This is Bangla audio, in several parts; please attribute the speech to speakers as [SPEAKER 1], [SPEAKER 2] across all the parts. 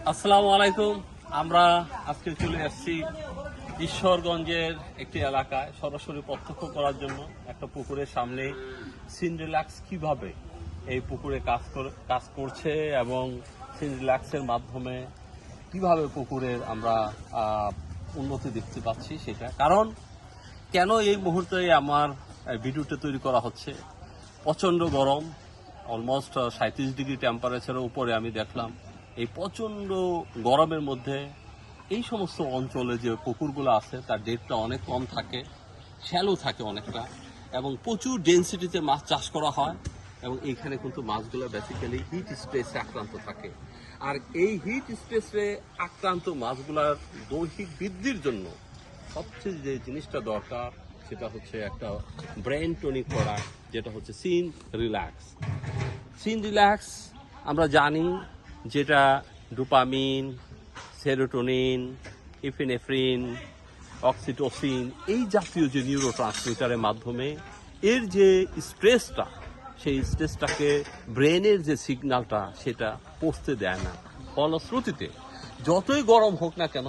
[SPEAKER 1] আসসালামু আলাইকুম। আমরা আজকে চলে আসছি ঈশ্বরগঞ্জের একটি এলাকায় সরাসরি প্রত্যক্ষ করার জন্য। একটা পুকুরের সামনে সিনরিল্যাক্স কিভাবে এই পুকুরে কাজ করছে এবং সিনরিল্যাক্সের মাধ্যমে কিভাবে পুকুরের আমরা উন্নতি দেখতে পাচ্ছি সেটা। কারণ কেন এই মুহূর্তে আমার ভিডিওটা তৈরি করা হচ্ছে, প্রচণ্ড গরম, অলমোস্ট 37 ডিগ্রি টেম্পারেচারের উপরে আমি দেখলাম। এই প্রচণ্ড গরমের মধ্যে এই সমস্ত অঞ্চলে যে পুকুরগুলো আছে তার ডেপটা অনেক কম থাকে, শ্যালো থাকে অনেকটা, এবং প্রচুর ডেনসিটিতে মাছ চাষ করা হয়। এবং এইখানে কিন্তু মাছগুলো বেসিক্যালি হিট স্ট্রেসে আক্রান্ত থাকে। আর এই হিট স্ট্রেসে আক্রান্ত মাছগুলার দৈহিক বৃদ্ধির জন্য সবচেয়ে যে জিনিসটা দরকার সেটা হচ্ছে একটা ব্রেন টনিক প্রোডাক্ট, যেটা হচ্ছে সিনরিল্যাক্স। সিনরিল্যাক্স আমরা জানি যেটা ডোপামিন, সেরোটোনিন, ইপিনেফ্রিন, অক্সিটোসিন এই জাতীয় যে নিউরোট্রান্সমিটারের মাধ্যমে এর যে স্ট্রেসটা, সেই স্ট্রেসটাকে ব্রেনের যে সিগন্যালটা সেটা পৌঁছতে দেয় না। ফলশ্রুতিতে যতই গরম হোক না কেন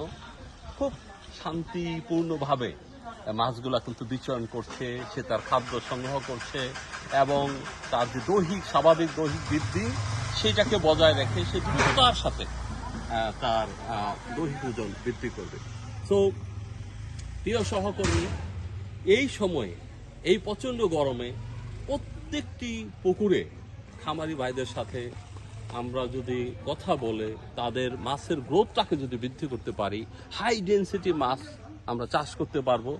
[SPEAKER 1] খুব শান্তিপূর্ণভাবে মাছগুলা কিন্তু বিচরণ করছে, সে তার খাদ্য সংগ্রহ করছে এবং তার যে স্বাভাবিক দৈহিক বৃদ্ধি সেটাকে বজায় রেখে সে দ্রুততার সাথে তার দৈহিক ওজন বৃদ্ধি করবে। সো প্রিয় সহকর্মী, এই সময়ে এই প্রচণ্ড গরমে প্রত্যেকটি পুকুরে খামারি ভাইদের সাথে আমরা যদি কথা বলে তাদের মাছের গ্রোথটাকে যদি বৃদ্ধি করতে পারি, হাই ডেনসিটি মাছ আমরা চাষ করতে পারবো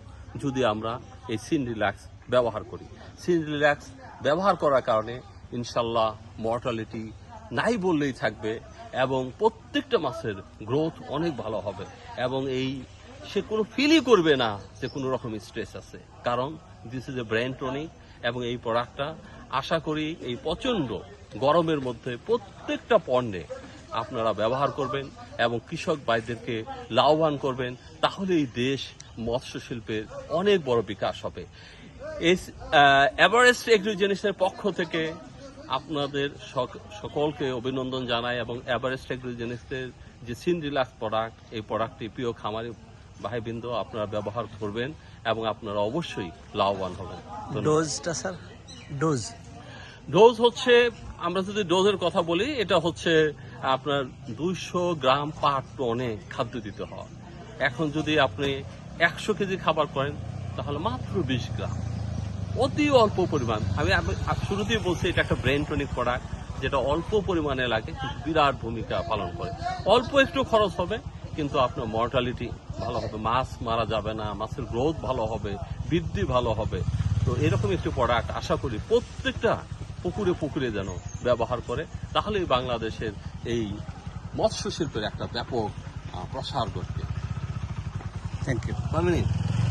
[SPEAKER 1] যদি আমরা এই সিনরিল্যাক্স ব্যবহার করি। সিনরিল্যাক্স ব্যবহার করার কারণে ইনশাল্লাহ মর্টালিটি নাই বললেই থাকবে এবং প্রত্যেকটা মাছের গ্রোথ অনেক ভালো হবে এবং সে কোনো ফিলই করবে না যে কোনো রকম স্ট্রেস আছে। কারণ this is a brain tonic এবং এই প্রোডাক্টটা আশা করি এই প্রচণ্ড গরমের মধ্যে প্রত্যেকটা পণ্যে আপনারা ব্যবহার করবেন এবং কৃষক ভাইদেরকে লাভবান করবেন। তাহলে এই দেশ মৎস্য শিল্পের অনেক বড় বিকাশ হবে। এই এভারেস্ট এগ্রিজেনিক্সের পক্ষ থেকে আপনাদের সকলকে অভিনন্দন জানাই এবং এভারেস্ট এগ্রিজেনিক্সের যে সিনরিল্যাক্স প্রোডাক্ট, এই প্রোডাক্টটি প্রিয় খামারি ভাইবৃন্দ আপনারা ব্যবহার করবেন এবং আপনারা অবশ্যই লাভবান হবেন।
[SPEAKER 2] ডোজটা স্যার,
[SPEAKER 1] ডোজ হচ্ছে, আমরা যদি ডোজের কথা বলি, এটা হচ্ছে আপনার 200 গ্রাম পার টনে খাদ্য দিতে হয়। এখন যদি আপনি 100 কেজি খাবার করেন তাহলে মাত্র 20 গ্রাম, অতি অল্প পরিমাণ। আমি শুরুতেই বলছি এটা একটা ব্রেন টনিক প্রোডাক্ট, যেটা অল্প পরিমাণে লাগে কিন্তু বিরাট ভূমিকা পালন করে। অল্প একটু খরচ হবে কিন্তু আপনার মর্টালিটি ভালো হবে, মাছ মারা যাবে না, মাছের গ্রোথ ভালো হবে, বৃদ্ধি ভালো হবে। তো এরকম একটি প্রোডাক্ট আশা করি প্রত্যেকটা পুকুরে পুকুরে যেন ব্যবহার করে, তাহলেই বাংলাদেশের এই মৎস্য শিল্পের একটা ব্যাপক প্রসার ঘটবে।
[SPEAKER 2] Thank you.